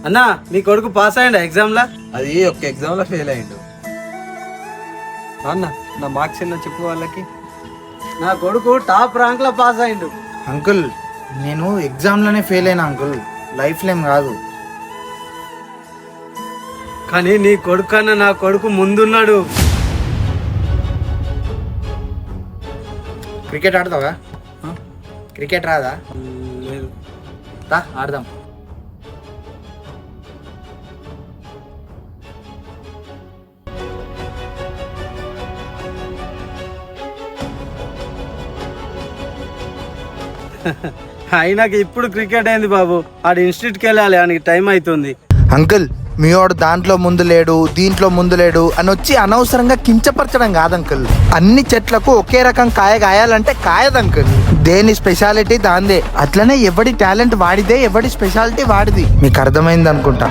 అన్నా మీ కొడుకు పాస్ అయ్యండి ఎగ్జామ్లా? అది ఒక ఎగ్జామ్లో ఫెయిల్ అయ్యిండు. అన్న నా మార్క్స్ ఏందో చెప్పు వాళ్ళకి. నా కొడుకు టాప్ ర్యాంక్ లో పాస్ అయ్యిండు. అంకుల్ నేను ఎగ్జామ్లోనే ఫెయిల్ అయినా అంకుల్, లైఫ్లో ఏం కాదు. కానీ నీ కొడుకు కన్నా నా కొడుకు ముందున్నాడు. క్రికెట్ ఆడతావా? క్రికెట్ రాదా? లేదు. రా ఆడదాం. అయినాక ఇప్పుడు క్రికెట్ అయింది బాబు, ఆడు ఇన్స్టిట్యూట్కి వెళ్ళాలి, ఆయనకి టైం అవుతుంది. అంకుల్ మీ వాడు దాంట్లో ముందు లేడు దీంట్లో ముందు లేడు అని వచ్చి అనవసరంగా కించపరచడం కాదు అంకుల్. అన్ని చెట్లకు ఒకే రకం కాయ కాయాలంటే కాయదు అంకుల్. దేని స్పెషాలిటీ దాందే. అట్లనే ఎవడి టాలెంట్ వాడిదే, ఎవడి స్పెషాలిటీ వాడిది. మీకు అర్థమైంది అనుకుంటా.